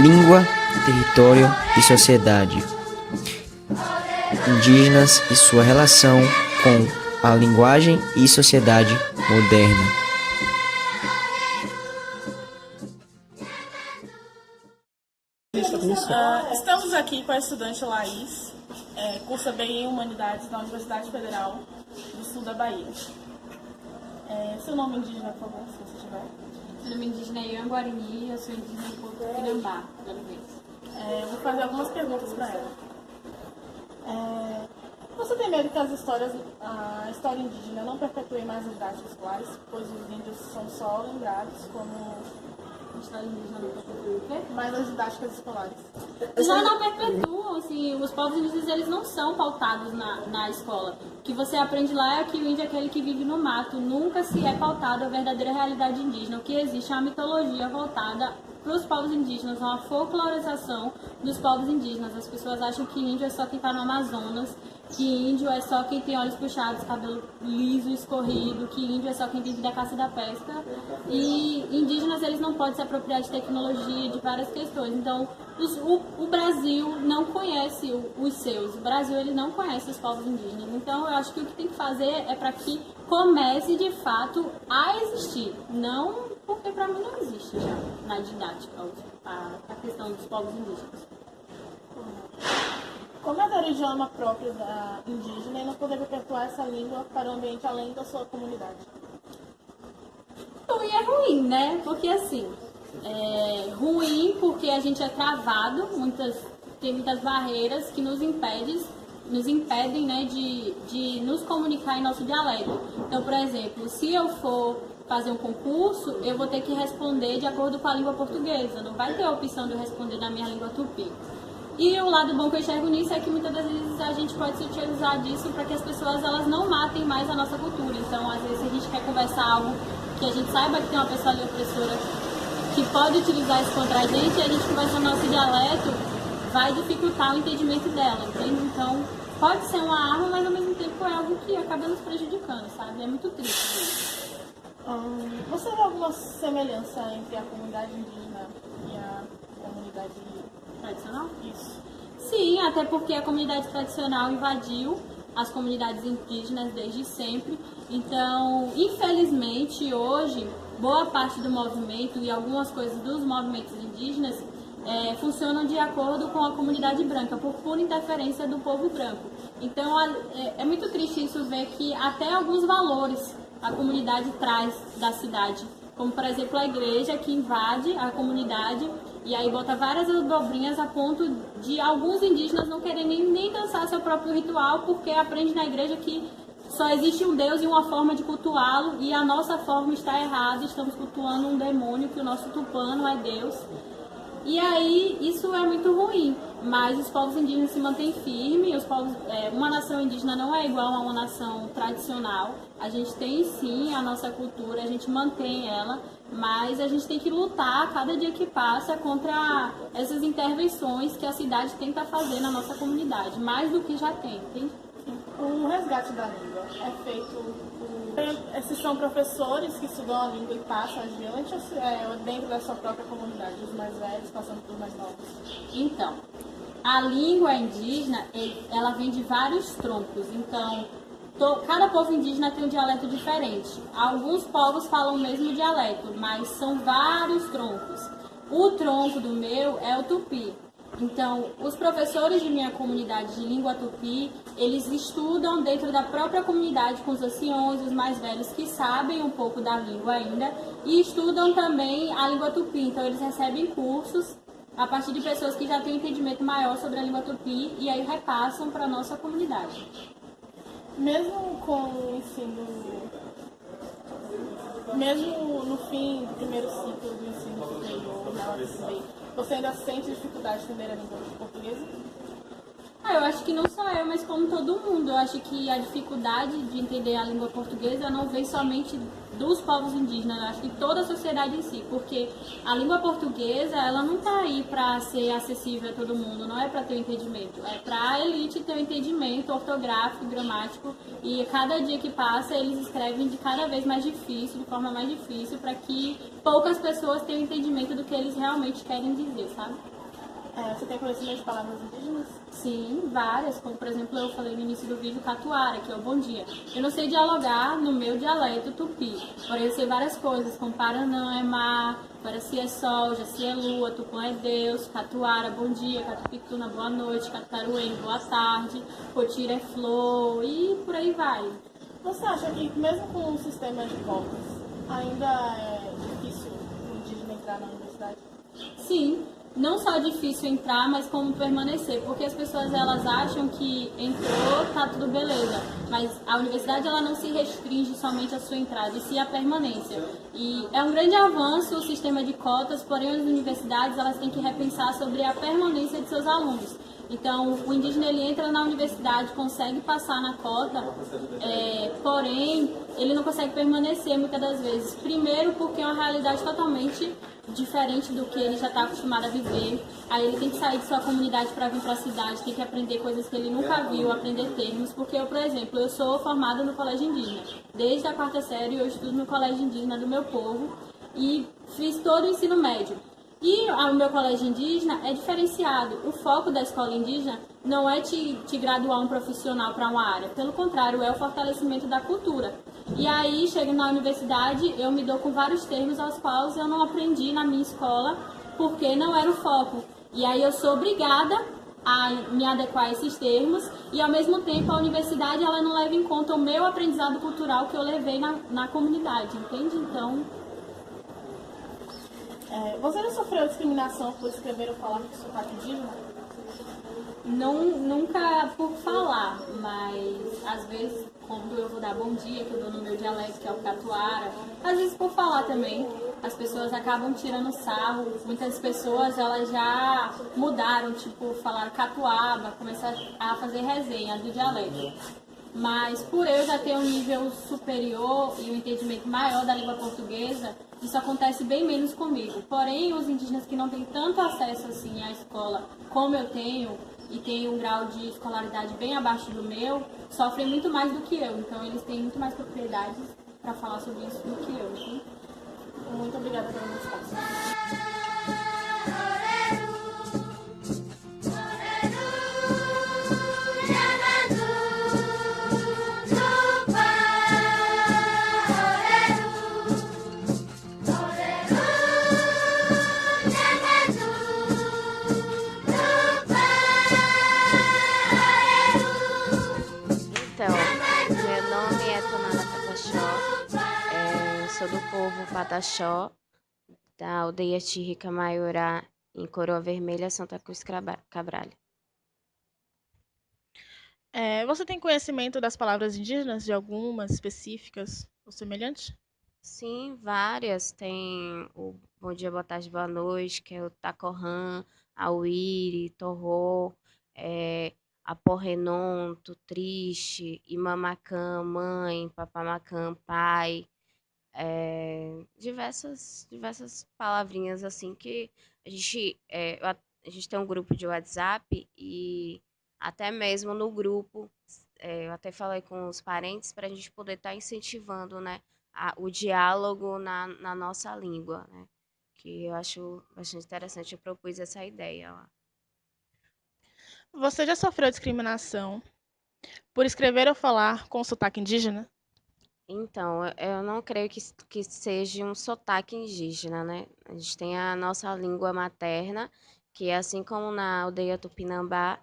Língua, território e sociedade. Indígenas e sua relação com a linguagem e sociedade moderna. Estamos aqui com a estudante Laís, cursa BI em Humanidades na Universidade Federal do Sul da Bahia. Seu nome indígena, por favor, se você tiver. Meu nome indígena é Ian Guarini, eu sou indígena do povo Pinambá, vou fazer algumas perguntas para ela. Você tem medo que a história indígena não perpetue mais as didáticas escolares, pois os índios são só lembrados como a história indígena não perpetua o quê? mais as didáticas escolares? Já não perpetuam, assim, os povos indígenas eles não são pautados na escola. O que você aprende lá é que o índio é aquele que vive no mato, nunca se é pautado a verdadeira realidade indígena. O que existe é uma mitologia voltada para os povos indígenas, uma folclorização dos povos indígenas. As pessoas acham que índio é só quem está no Amazonas, que índio é só quem tem olhos puxados, cabelo liso, escorrido, que índio é só quem vive da caça e da pesca. E indígenas, eles não podem se apropriar de tecnologia, de várias questões. Então, o Brasil não conhece os seus. O Brasil, ele não conhece os povos indígenas. Então, eu acho que o que tem que fazer é para que comece, de fato, a existir. Não porque, para mim, não existe já na didática a questão dos povos indígenas. Como é ter o idioma próprio da indígena e não poder perpetuar essa língua para o ambiente além da sua comunidade? Ruim é ruim, né? Porque assim, ruim porque a gente é travado, tem muitas barreiras que nos impedem, né, de nos comunicar em nosso dialeto. Então, por exemplo, se eu for fazer um concurso, eu vou ter que responder de acordo com a língua portuguesa, não vai ter a opção de eu responder na minha língua tupi. E o lado bom que eu enxergo nisso é que muitas das vezes a gente pode se utilizar disso para que as pessoas elas não matem mais a nossa cultura. Então, às vezes, se a gente quer conversar algo que a gente saiba que tem uma pessoa ali opressora que pode utilizar isso contra a gente conversa no nosso dialeto, vai dificultar o entendimento dela, entende? Então, pode ser uma arma, mas ao mesmo tempo é algo que acaba nos prejudicando, sabe? É muito triste isso. Você vê alguma semelhança entre a comunidade indígena e a comunidade tradicional? Isso. Sim, até porque a comunidade tradicional invadiu as comunidades indígenas desde sempre. Então, infelizmente, hoje, boa parte do movimento e algumas coisas dos movimentos indígenas funcionam de acordo com a comunidade branca, por pura interferência do povo branco. Então, é muito triste isso, ver que até alguns valores a comunidade traz da cidade, como, por exemplo, a igreja que invade a comunidade e aí bota várias dobrinhas a ponto de alguns indígenas não querem nem dançar seu próprio ritual, porque aprende na igreja que só existe um Deus e uma forma de cultuá-lo, e a nossa forma está errada, estamos cultuando um demônio, que o nosso tupã não é Deus. E aí, isso é muito ruim, mas os povos indígenas se mantêm firmes, uma nação indígena não é igual a uma nação tradicional, a gente tem sim a nossa cultura, a gente mantém ela, mas a gente tem que lutar cada dia que passa contra essas intervenções que a cidade tenta fazer na nossa comunidade, mais do que já tem, entende? O resgate da língua é feito esses são professores que estudam a língua e passam adiante ou dentro da sua própria comunidade, os mais velhos passando por mais novos? Então, a língua indígena, ela vem de vários troncos, então cada povo indígena tem um dialeto diferente. Alguns povos falam o mesmo dialeto, mas são vários troncos. O tronco do meu é o tupi. Então, os professores de minha comunidade de língua tupi, eles estudam dentro da própria comunidade com os anciões, os mais velhos que sabem um pouco da língua ainda, e estudam também a língua tupi. Então, eles recebem cursos a partir de pessoas que já têm um entendimento maior sobre a língua tupi e aí repassam para a nossa comunidade. Mesmo com o ensino, mesmo no fim do primeiro ciclo do ensino superior na UFSB, você ainda sente dificuldade de entender a língua portuguesa? Eu acho que não só eu, mas como todo mundo. Eu acho que a dificuldade de entender a língua portuguesa não vem somente dos povos indígenas, eu acho que toda a sociedade em si, porque a língua portuguesa, ela não está aí para ser acessível a todo mundo, não é para ter um entendimento, é para a elite ter um entendimento ortográfico, gramático, e cada dia que passa eles escrevem de cada vez mais difícil, de forma mais difícil, para que poucas pessoas tenham entendimento do que eles realmente querem dizer, sabe? Você tem conhecimento de palavras indígenas? Sim, várias, como por exemplo eu falei no início do vídeo catuara, que é o bom dia. Eu não sei dialogar no meu dialeto tupi, porém eu sei várias coisas, como Paranã é mar, Paraci é sol, Jaci é lua, Tupã é Deus, catuara, bom dia, catupituna, boa noite, cataruene, boa tarde, potira é flor e por aí vai. Você acha que mesmo com o sistema de cotas, ainda é difícil o indígena entrar na universidade? Sim, não só é difícil entrar, mas como permanecer, porque as pessoas elas acham que entrou, tá tudo beleza, mas a universidade ela não se restringe somente à sua entrada, e sim à permanência. E é um grande avanço o sistema de cotas, porém as universidades elas têm que repensar sobre a permanência de seus alunos. Então, o indígena ele entra na universidade, consegue passar na cota, porém, ele não consegue permanecer muitas das vezes. Primeiro, porque é uma realidade totalmente diferente do que ele já está acostumado a viver. Aí ele tem que sair de sua comunidade para vir para a cidade, tem que aprender coisas que ele nunca viu, aprender termos. Porque eu, por exemplo, eu sou formada no colégio indígena. Desde a 4ª série eu estudo no colégio indígena do meu povo e fiz todo o ensino médio. E o meu colégio indígena é diferenciado. O foco da escola indígena não é te graduar um profissional para uma área. Pelo contrário, é o fortalecimento da cultura. E aí, chego na universidade, eu me dou com vários termos aos quais eu não aprendi na minha escola, porque não era o foco. E aí eu sou obrigada a me adequar a esses termos e, ao mesmo tempo, a universidade ela não leva em conta o meu aprendizado cultural que eu levei na comunidade, entende? Então... Você já sofreu discriminação por escrever ou falar com sotaque indígena? Não, nunca por falar, mas às vezes quando eu vou dar bom dia, que eu dou no meu dialeto, que é o catuara, às vezes por falar também, as pessoas acabam tirando sarro. Muitas pessoas elas já mudaram, tipo, falaram catuaba, começaram a fazer resenha do dialeto. Mas por eu já ter um nível superior e um entendimento maior da língua portuguesa, isso acontece bem menos comigo. Porém, os indígenas que não têm tanto acesso assim à escola como eu tenho, e têm um grau de escolaridade bem abaixo do meu, sofrem muito mais do que eu. Então, eles têm muito mais propriedades para falar sobre isso do que eu. Sim? Muito obrigada pelo espaço. Então, meu nome é Tamara Pataxó, eu sou do povo Pataxó, da aldeia Chirrica Maiorá, em Coroa Vermelha, Santa Cruz Cabral. Você tem conhecimento das palavras indígenas, de algumas específicas ou semelhantes? Sim, várias. Tem o bom dia, boa tarde, boa noite, que é o Tacorrã, Auiri, Torró, é, Aporrenon, Tutriste, Imamacã, mãe, Papamacã, pai. Diversas palavrinhas assim que a gente tem um grupo de WhatsApp e até mesmo no grupo eu até falei com os parentes para a gente poder estar incentivando, né, o diálogo na nossa língua, né, que eu acho bastante interessante. Eu propus essa ideia lá. Você já sofreu discriminação por escrever ou falar com sotaque indígena? Então, eu não creio que seja um sotaque indígena, né? A gente tem a nossa língua materna, que assim como na aldeia Tupinambá,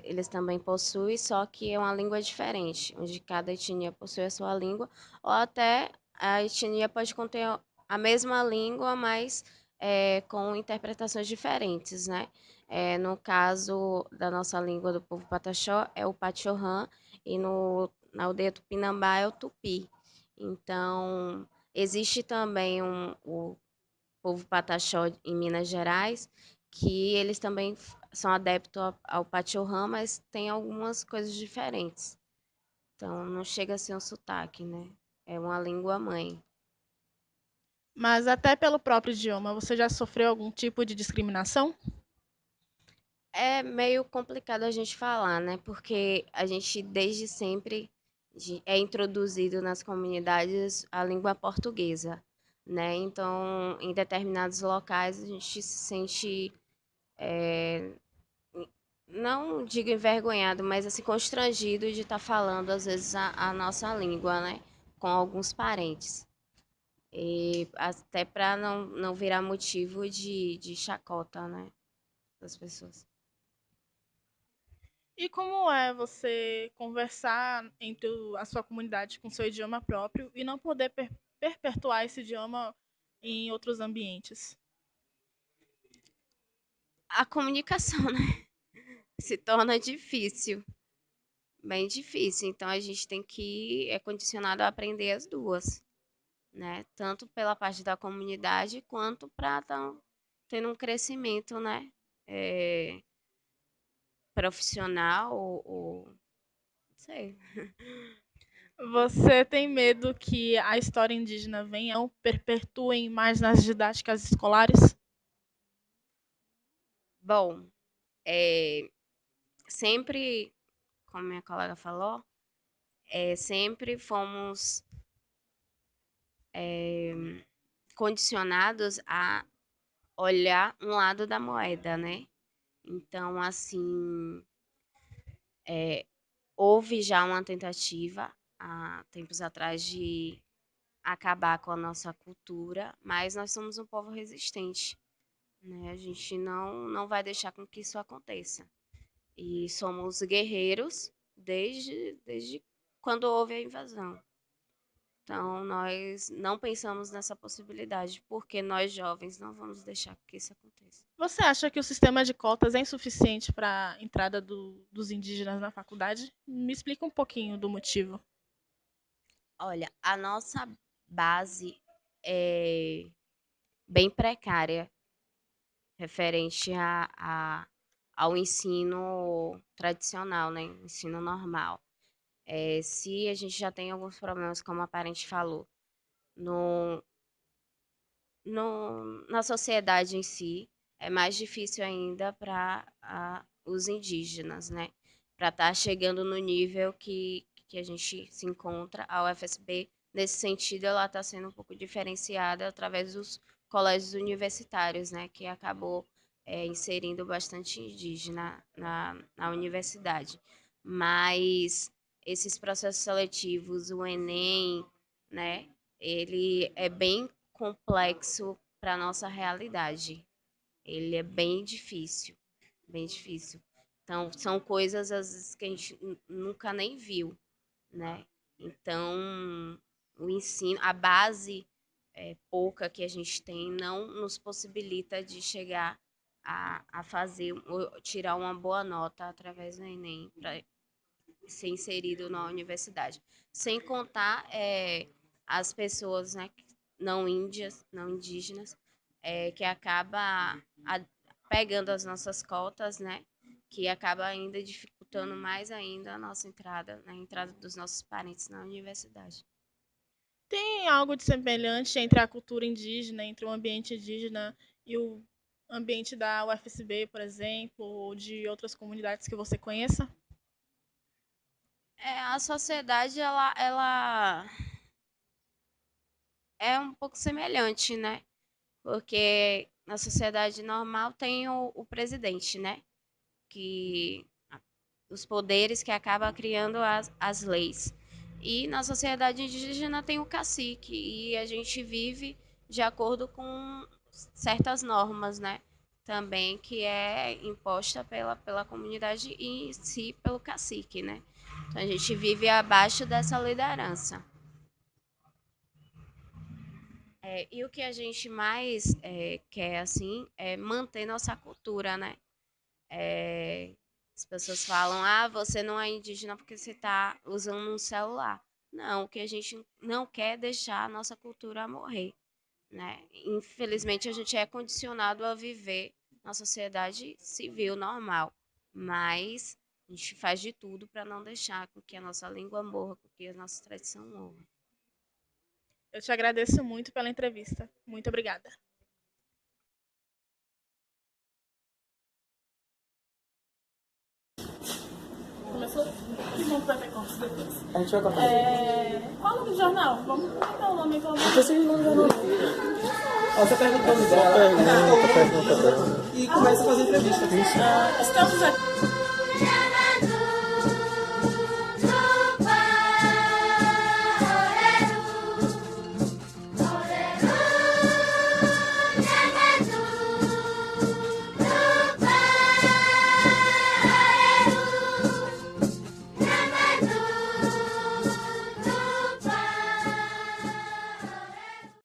eles também possuem, só que é uma língua diferente, onde cada etnia possui a sua língua, ou até a etnia pode conter a mesma língua, mas com interpretações diferentes, né? No caso da nossa língua do povo Pataxó, é o Pachorrã, e na aldeia Tupinambá é o Tupi. Então, existe também o povo Pataxó em Minas Gerais, que eles também são adeptos ao Pachorrã, mas tem algumas coisas diferentes. Então, não chega a ser um sotaque, né? É uma língua mãe. Mas até pelo próprio idioma, você já sofreu algum tipo de discriminação? É meio complicado a gente falar, né? Porque a gente desde sempre é introduzido nas comunidades a língua portuguesa, né? Então, em determinados locais a gente se sente é, não digo envergonhado, mas assim, constrangido de estar falando, às vezes, a nossa língua, né? Com alguns parentes. E até para não virar motivo de chacota, né? Das pessoas. E como é você conversar entre a sua comunidade com seu idioma próprio e não poder perpetuar esse idioma em outros ambientes? A comunicação, né? Se torna difícil, bem difícil. Então a gente tem que é condicionado a aprender as duas, né? Tanto pela parte da comunidade quanto para estar tendo um crescimento, né? É, profissional ou não sei. Você tem medo que a história indígena venha ou perpetuem mais nas didáticas escolares? Bom, é, sempre, como minha colega falou, sempre fomos condicionados a olhar um lado da moeda, né? Então, assim, houve já uma tentativa há tempos atrás de acabar com a nossa cultura, mas nós somos um povo resistente, né? A gente não vai deixar com que isso aconteça. E somos guerreiros desde quando houve a invasão. Então, nós não pensamos nessa possibilidade, porque nós jovens não vamos deixar que isso aconteça. Você acha que o sistema de cotas é insuficiente para a entrada dos indígenas na faculdade? Me explica um pouquinho do motivo. Olha, a nossa base é bem precária referente ao ensino tradicional, né? Ensino normal. Se a gente já tem alguns problemas, como a parente falou, no, na sociedade em si, é mais difícil ainda para os indígenas, né? Para estar chegando no nível que a gente se encontra, a UFSB, nesse sentido, ela está sendo um pouco diferenciada através dos colégios universitários, né? Que acabou inserindo bastante indígena na universidade. Mas esses processos seletivos, o Enem, né? Ele é bem complexo para a nossa realidade. Ele é bem difícil, bem difícil. Então, são coisas às vezes que a gente nunca nem viu, né? Então, o ensino, a base pouca que a gente tem não nos possibilita de chegar a fazer, tirar uma boa nota através do Enem para ser inserido na universidade. Sem contar as pessoas, né, não índias, não indígenas, que acaba pegando as nossas cotas, né, que acaba ainda dificultando mais ainda a nossa entrada, né, a entrada dos nossos parentes na universidade. Tem algo de semelhante entre a cultura indígena, entre o ambiente indígena e o ambiente da UFSB, por exemplo, ou de outras comunidades que você conheça? A sociedade, ela é um pouco semelhante, né? Porque na sociedade normal tem o presidente, né? Que os poderes que acaba criando as leis. E na sociedade indígena tem o cacique e a gente vive de acordo com certas normas, né? Também que é imposta pela comunidade e em si pelo cacique, né? Então a gente vive abaixo dessa liderança. E o que a gente mais quer, assim, é manter nossa cultura, né? As pessoas falam, você não é indígena porque você está usando um celular. Não, o que a gente não quer é deixar a nossa cultura morrer, né? Infelizmente, a gente é condicionado a viver na sociedade civil normal, mas a gente faz de tudo para não deixar com que a nossa língua morra, com que a nossa tradição morra. Eu te agradeço muito pela entrevista. Muito obrigada. Começou? Que bom que vai ter cortes depois. A gente vai contar. Qual o nome do jornal? Vamos colocar o nome pelo menos. Você perguntou Pergunta. e começa a fazer entrevista. Estamos aqui.